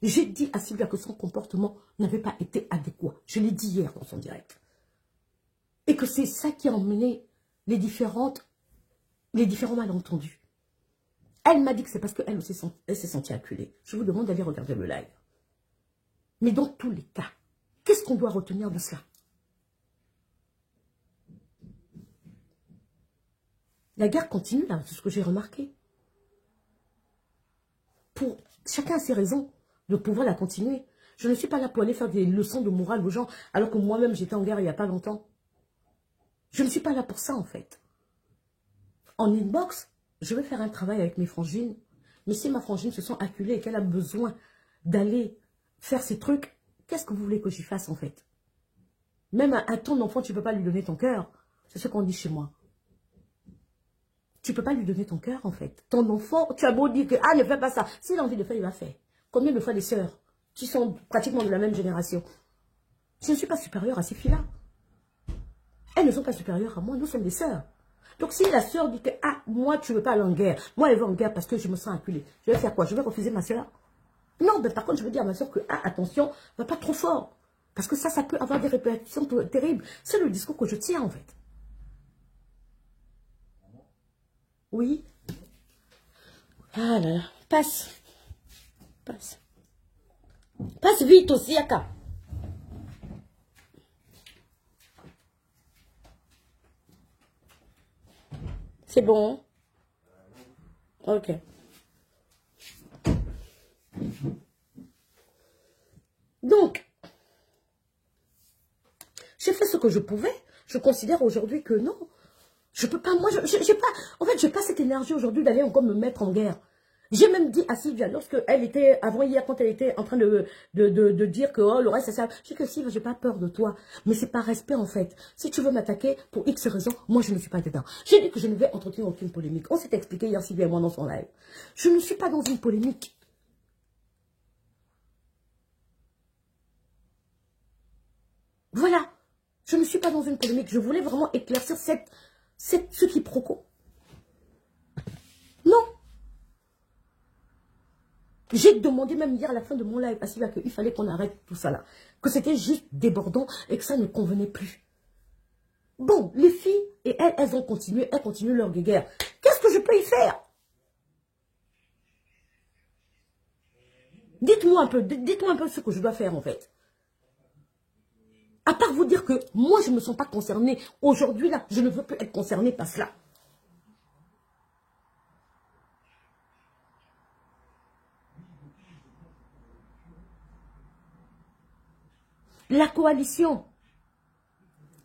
J'ai dit à Sylvia que son comportement n'avait pas été adéquat. Je l'ai dit hier dans son direct. Et que c'est ça qui a emmené les différents malentendus. Elle m'a dit que c'est parce qu'elle s'est sentie acculée. Je vous demande d'aller regarder le live. Mais dans tous les cas, qu'est-ce qu'on doit retenir de cela? La guerre continue, là, c'est ce que j'ai remarqué. Chacun a ses raisons de pouvoir la continuer. Je ne suis pas là pour aller faire des leçons de morale aux gens, alors que moi-même, j'étais en guerre il n'y a pas longtemps. Je ne suis pas là pour ça, en fait. En inbox, je vais faire un travail avec mes frangines. Mais si ma frangine se sent acculée et qu'elle a besoin d'aller faire ces trucs, qu'est-ce que vous voulez que j'y fasse, en fait? Même à ton enfant, tu ne peux pas lui donner ton cœur. C'est ce qu'on dit chez moi. Tu ne peux pas lui donner ton cœur, en fait. Ton enfant, tu as beau dire que, ah, ne fais pas ça. S'il a envie de faire, il va faire. Combien de fois des sœurs qui sont pratiquement de la même génération? Je ne suis pas supérieure à ces filles-là. Elles ne sont pas supérieures à moi, nous sommes des sœurs. Donc si la sœur dit que, ah, moi, tu ne veux pas aller en guerre. Moi, elle va en guerre parce que je me sens acculée. Je vais faire quoi? Je vais refuser ma sœur? Non, mais par contre, je veux dire à ma sœur que, ah, attention, va pas trop fort. Parce que ça peut avoir des répercussions terribles. C'est le discours que je tiens, en fait. Oui. Ah là là. Passe. Passe. Passe vite aussi, Aka. C'est bon? Ok. Donc, j'ai fait ce que je pouvais. Je considère aujourd'hui que non. Je peux pas, moi, j'ai pas, en fait, j'ai pas cette énergie aujourd'hui d'aller encore me mettre en guerre. J'ai même dit à Sylvia, lorsque elle était, avant hier, quand elle était en train de dire que, oh, le reste, ça sert. J'ai dit que Sylvia, j'ai pas peur de toi. Mais c'est par respect, en fait. Si tu veux m'attaquer, pour X raisons, moi, je ne suis pas dedans. J'ai dit que je ne vais entretenir aucune polémique. On s'est expliqué hier, Sylvia et moi, dans son live. Je ne suis pas dans une polémique. Voilà. Je ne suis pas dans une polémique. Je voulais vraiment éclaircir ce quiproquo. Non. J'ai demandé même hier à la fin de mon live à Sylvia qu'il fallait qu'on arrête tout ça là. Que c'était juste débordant et que ça ne convenait plus. Bon, les filles, et elles ont continué, elles continuent leur guerre. Qu'est-ce que je peux y faire? Dites-moi un peu ce que je dois faire en fait. À part vous dire que moi, je ne me sens pas concernée. Aujourd'hui, là, je ne veux plus être concernée par cela. La coalition,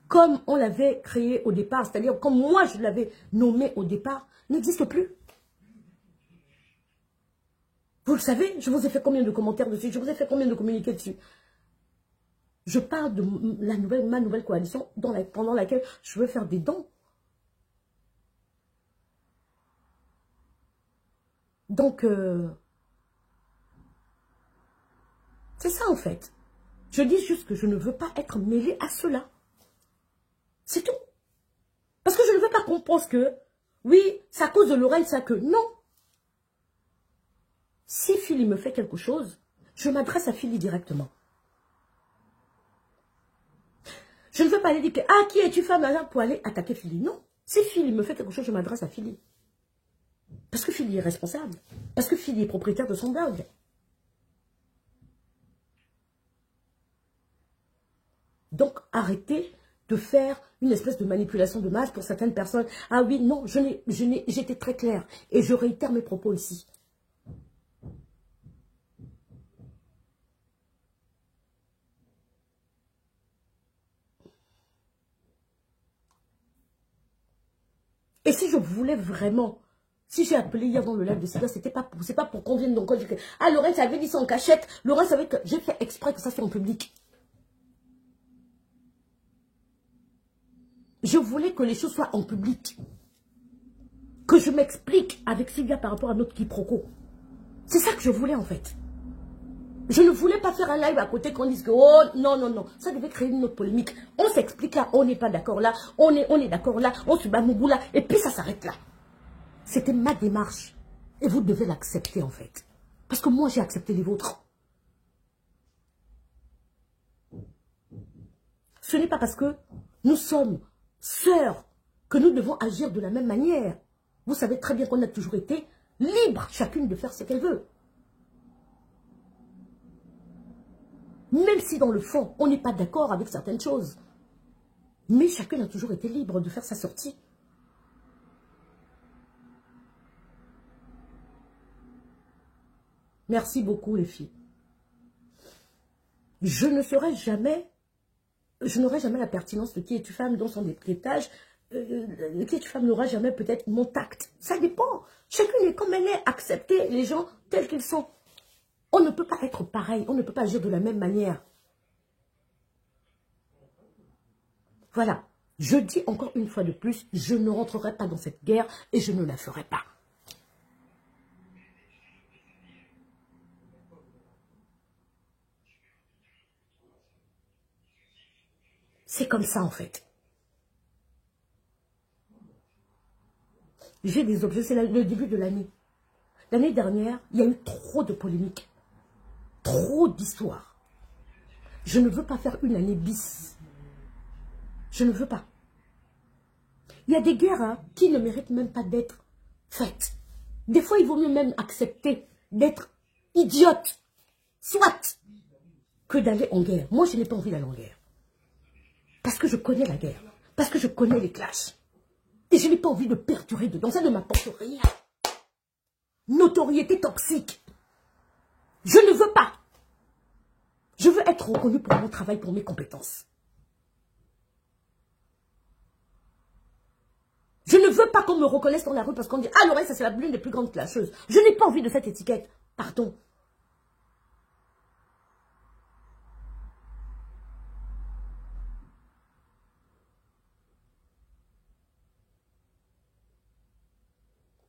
comme on l'avait créée au départ, c'est-à-dire comme moi je l'avais nommée au départ, n'existe plus. Vous le savez, je vous ai fait combien de commentaires dessus, je vous ai fait combien de communiqués dessus. Je parle de ma nouvelle coalition pendant laquelle je veux faire des dons. Donc, c'est ça en fait. Je dis juste que je ne veux pas être mêlée à cela. C'est tout. Parce que je ne veux pas qu'on pense que, oui, c'est à cause de l'oreille, ça que, non. Si Philly me fait quelque chose, je m'adresse à Philly directement. Je ne veux pas aller dire que, ah, qui es-tu femme là pour aller attaquer Philly. Non. Si Philly me fait quelque chose, je m'adresse à Philly. Parce que Philly est responsable. Parce que Philly est propriétaire de son blog. Donc, arrêtez de faire une espèce de manipulation de masse pour certaines personnes. Ah oui, non, j'étais très claire. Et je réitère mes propos ici. Et si je voulais vraiment, si j'ai appelé hier dans le live de Sida, c'est pas pour qu'on vienne donc dire que, ah, Laurence avait dit ça en cachette, Laurence savait que j'ai fait exprès que ça soit en public. Je voulais que les choses soient en public. Que je m'explique avec Sylvia par rapport à notre quiproquo. C'est ça que je voulais en fait. Je ne voulais pas faire un live à côté qu'on dise que, oh, non, non, non. Ça devait créer une autre polémique. On s'explique là, on n'est pas d'accord là, on est d'accord là, on se bat moubou là, et puis ça s'arrête là. C'était ma démarche. Et vous devez l'accepter en fait. Parce que moi, j'ai accepté les vôtres. Ce n'est pas parce que nous sommes sœurs que nous devons agir de la même manière. Vous savez très bien qu'on a toujours été libres, chacune, de faire ce qu'elle veut. Même si dans le fond, on n'est pas d'accord avec certaines choses. Mais chacune a toujours été libre de faire sa sortie. Merci beaucoup les filles. Je ne serai jamais, je n'aurai jamais la pertinence de qui es-tu femme dans son décryptage. Qui es-tu femme n'aura jamais peut-être mon tact. Ça dépend. Chacune est comme elle est. Accepter les gens tels qu'ils sont. On ne peut pas être pareil. On ne peut pas agir de la même manière. Voilà. Je dis encore une fois de plus, je ne rentrerai pas dans cette guerre et je ne la ferai pas. C'est comme ça en fait. J'ai des objets, c'est le début de l'année. L'année dernière, il y a eu trop de polémiques. Trop d'histoires. Je ne veux pas faire une année bis. Je ne veux pas. Il y a des guerres hein, qui ne méritent même pas d'être faites. Des fois, il vaut mieux même accepter d'être idiote, soit, que d'aller en guerre. Moi, je n'ai pas envie d'aller en guerre. Parce que je connais la guerre. Parce que je connais les clashs. Et je n'ai pas envie de perdurer dedans. Ça ne m'apporte rien. Notoriété toxique. Je ne veux pas. Je veux être reconnue pour mon travail, pour mes compétences. Je ne veux pas qu'on me reconnaisse dans la rue parce qu'on dit « Ah, Laurence, ça c'est l'une des plus grandes clasheuses. » Je n'ai pas envie de cette étiquette. Pardon.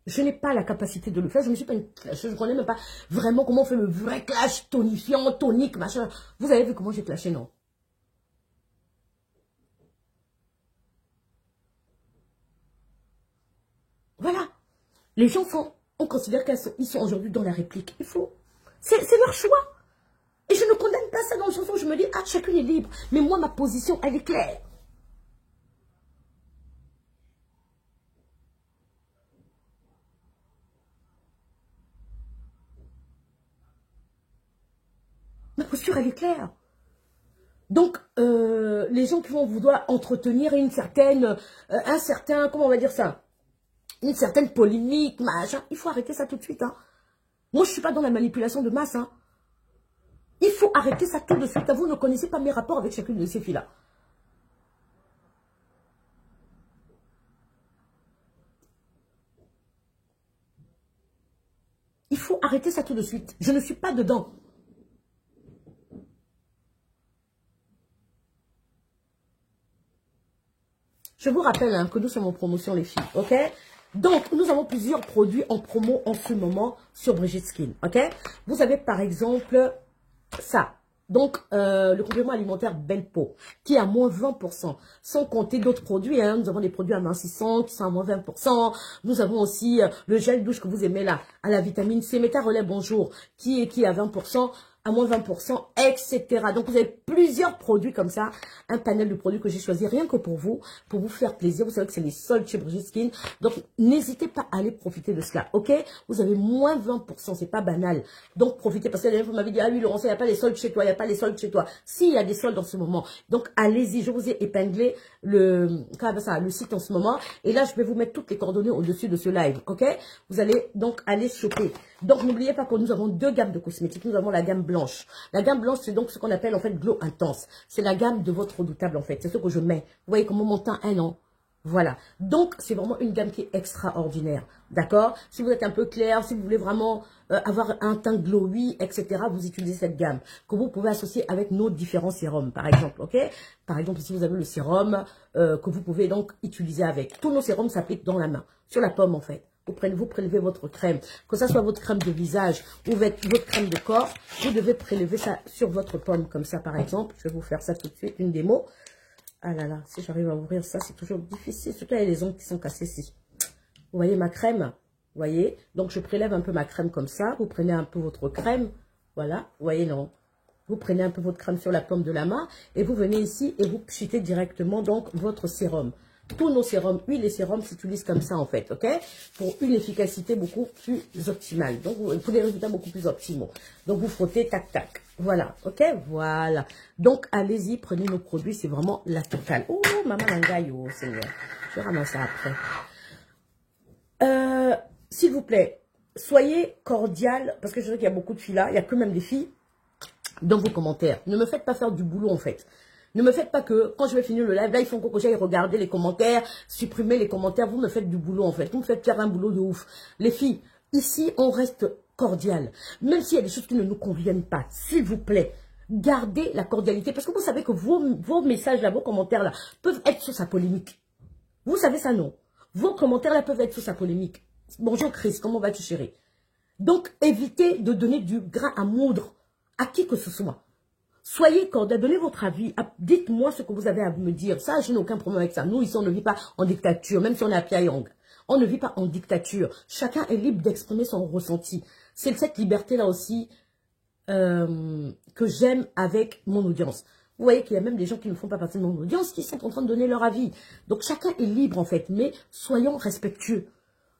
Je n'ai pas la capacité de le faire. Je ne suis pas une clasheuse. Je ne connais même pas vraiment comment on fait le vrai clash tonifiant, tonique, machin. Vous avez vu comment j'ai clashé, non? Voilà. Les gens on considère qu'ils sont aujourd'hui dans la réplique. Il faut. C'est leur choix. Et je ne condamne pas ça dans le sens où je me dis, ah, chacune est libre. Mais moi, ma position, elle est claire. Ma posture, elle est claire. Donc, les gens qui vont vouloir entretenir un certain, comment on va dire ça, une certaine polémique, machin, il faut arrêter ça tout de suite. Hein. Moi, je ne suis pas dans la manipulation de masse. Hein. Il faut arrêter ça tout de suite. Vous ne connaissez pas mes rapports avec chacune de ces filles-là. Il faut arrêter ça tout de suite. Je ne suis pas dedans. Je vous rappelle hein, que nous sommes en promotion, les filles, ok? Donc, nous avons plusieurs produits en promo en ce moment sur Brigitte Skin, ok? Vous avez par exemple ça. Donc, le complément alimentaire Belle Peau, qui est à moins 20%, sans compter d'autres produits. Hein. Nous avons des produits amincissants qui sont à moins 20%. Nous avons aussi le gel douche que vous aimez là, à la vitamine C, Méta Relais Bonjour, qui est à 20%. À moins 20%, etc. Donc, vous avez plusieurs produits comme ça, un panel de produits que j'ai choisi rien que pour vous faire plaisir. Vous savez que c'est les soldes chez Brigitte Skin. Donc, n'hésitez pas à aller profiter de cela, ok? Vous avez moins 20%, c'est pas banal. Donc, profitez, parce que la dernière fois, vous m'avez dit, ah oui, Laurence, il n'y a pas les soldes chez toi, il n'y a pas les soldes chez toi. Si, il y a des soldes en ce moment. Donc, allez-y, je vous ai épinglé le site en ce moment. Et là, je vais vous mettre toutes les coordonnées au-dessus de ce live, ok? Vous allez donc aller choper. Donc, n'oubliez pas que nous avons deux gammes de cosmétiques. Nous avons la gamme blanche. La gamme blanche, c'est donc ce qu'on appelle en fait glow intense. C'est la gamme de votre redoutable en fait. C'est ce que je mets. Vous voyez comment mon teint un an. Voilà. Donc, c'est vraiment une gamme qui est extraordinaire. D'accord? Si vous êtes un peu clair, si vous voulez vraiment avoir un teint glowy, etc., vous utilisez cette gamme que vous pouvez associer avec nos différents sérums, par exemple. Ok? Par exemple, si vous avez le sérum que vous pouvez donc utiliser avec. Tous nos sérums s'appliquent dans la main, sur la pomme en fait. Vous prélevez votre crème, que ce soit votre crème de visage ou votre crème de corps, vous devez prélever ça sur votre pomme, comme ça par exemple. Je vais vous faire ça tout de suite, une démo. Ah là là, si j'arrive à ouvrir ça, c'est toujours difficile, surtout il y a les ongles qui sont cassés ici. Vous voyez ma crème, vous voyez? Donc je prélève un peu ma crème comme ça, vous prenez un peu votre crème, voilà, vous voyez non? Vous prenez un peu votre crème sur la paume de la main et vous venez ici et vous pchitez directement donc votre sérum. Tous nos sérums, huile et sérum s'utilisent comme ça en fait, ok? Pour une efficacité beaucoup plus optimale. Donc, pour des résultats beaucoup plus optimaux. Donc, vous frottez, tac, tac. Voilà, ok? Voilà. Donc, allez-y, prenez nos produits, c'est vraiment la totale. Oh, maman nangaï, oh, Seigneur. Je ramasse ça après. S'il vous plaît, soyez cordial, parce que je sais qu'il y a beaucoup de filles là, il y a quand même des filles dans vos commentaires. Ne me faites pas faire du boulot en fait. Ne me faites pas que, quand je vais finir le live, là, ils font que j'aille regarder les commentaires, supprimer les commentaires. Vous me faites du boulot, en fait. Vous me faites faire un boulot de ouf. Les filles, ici, on reste cordial. Même s'il y a des choses qui ne nous conviennent pas, s'il vous plaît, gardez la cordialité. Parce que vous savez que vos messages, là, vos commentaires, là, peuvent être sur sa polémique. Vous savez ça, non? Vos commentaires, là, peuvent être sur sa polémique. Bonjour, Chris, comment vas-tu, chérie? Donc, évitez de donner du grain à moudre à qui que ce soit. Soyez cordial, donnez votre avis, dites-moi ce que vous avez à me dire. Ça, je n'ai aucun problème avec ça. Nous, ici, on ne vit pas en dictature, même si on est à Pyongyang. On ne vit pas en dictature. Chacun est libre d'exprimer son ressenti. C'est cette liberté-là aussi que j'aime avec mon audience. Vous voyez qu'il y a même des gens qui ne font pas partie de mon audience qui sont en train de donner leur avis. Donc, chacun est libre, en fait, mais soyons respectueux.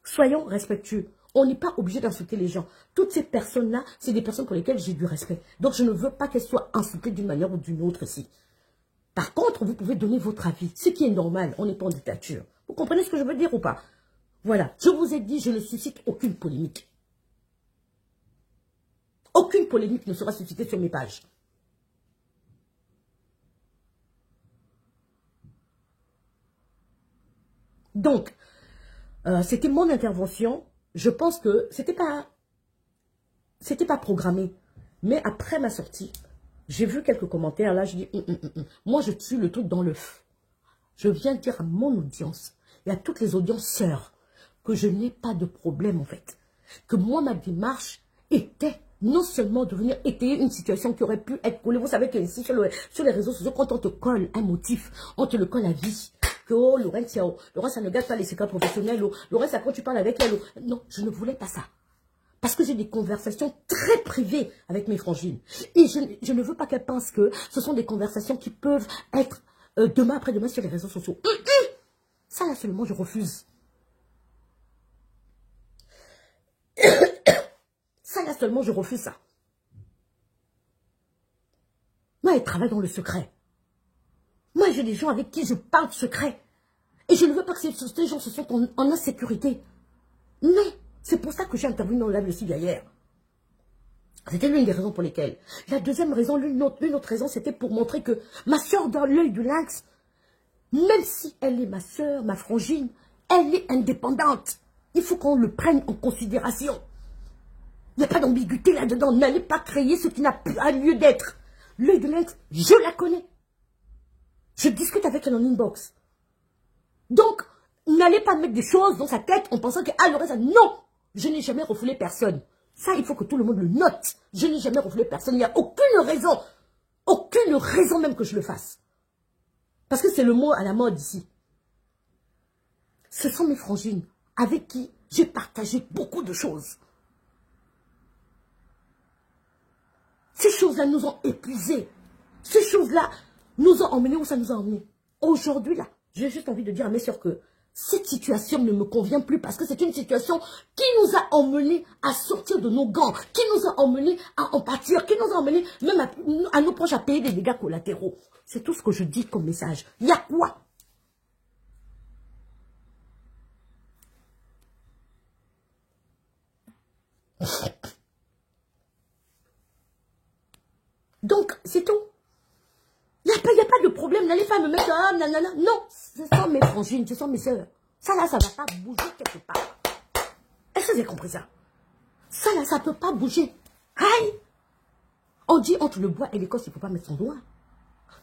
Soyons respectueux. On n'est pas obligé d'insulter les gens. Toutes ces personnes-là, c'est des personnes pour lesquelles j'ai du respect. Donc, je ne veux pas qu'elles soient insultées d'une manière ou d'une autre ici. Par contre, vous pouvez donner votre avis, ce qui est normal. On n'est pas en dictature. Vous comprenez ce que je veux dire ou pas? Voilà. Je vous ai dit, je ne suscite aucune polémique. Aucune polémique ne sera suscitée sur mes pages. Donc, c'était mon intervention. Je pense que c'était pas programmé. Mais après ma sortie, j'ai vu quelques commentaires. Là, je dis, moi, je tue le truc dans l'œuf. Je viens dire à mon audience et à toutes les audiences sœurs que je n'ai pas de problème, en fait. Que moi, ma démarche était non seulement de venir étayer une situation qui aurait pu être collée. Vous savez que ici, sur les réseaux sociaux, quand on te colle un motif, on te le colle à vie. Que, oh, Laurence, ça ne gâte pas les secrets professionnels. Oh, Laurence, quand tu parles avec elle. Oh. Non, je ne voulais pas ça. Parce que j'ai des conversations très privées avec mes frangines. Et je ne veux pas qu'elles pensent que ce sont des conversations qui peuvent être demain après-demain sur les réseaux sociaux. Ça, là, seulement, je refuse. Ça, là, seulement, je refuse ça. Moi, elle travaille dans le secret. Moi, j'ai des gens avec qui je parle secret. Et je ne veux pas que ces gens se sentent en insécurité. Mais c'est pour ça que j'ai intervenu dans le live de Sylvia hier. C'était l'une des raisons pour lesquelles. La deuxième raison, l'une autre raison, c'était pour montrer que ma soeur dans l'œil du lynx, même si elle est ma soeur, ma frangine, elle est indépendante. Il faut qu'on le prenne en considération. Il n'y a pas d'ambiguïté là-dedans. N'allez pas créer ce qui n'a pas lieu d'être. L'œil du lynx, je la connais. Je discute avec elle en inbox. Donc, n'allez pas mettre des choses dans sa tête en pensant qu'elle aurait ça. Non, je n'ai jamais refoulé personne. Ça, il faut que tout le monde le note. Je n'ai jamais refoulé personne. Il n'y a aucune raison même que je le fasse. Parce que c'est le mot à la mode ici. Ce sont mes frangines avec qui j'ai partagé beaucoup de choses. Ces choses-là nous ont épuisés. Ces choses-là nous ont emmenés où ça nous a emmenés. Aujourd'hui, là, j'ai juste envie de dire à mes sœurs que cette situation ne me convient plus parce que c'est une situation qui nous a emmenés à sortir de nos gants, qui nous a emmenés à en partir, qui nous a emmenés même à nos proches à payer des dégâts collatéraux. C'est tout ce que je dis comme message. Il y a quoi? Donc, c'est tout. Il n'y a pas de problème. N'allez pas me mettre... Ah, nanana. Non, ce sont mes frangines, ce sont mes sœurs. Ça là, ça ne va pas bouger quelque part. Est-ce que vous avez compris ça? Ça là, ça ne peut pas bouger. Aïe! On dit entre le bois et l'écorce, il ne faut pas mettre son doigt.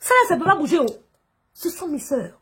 Ça là, ça ne peut pas bouger. Oh. Ce sont mes sœurs.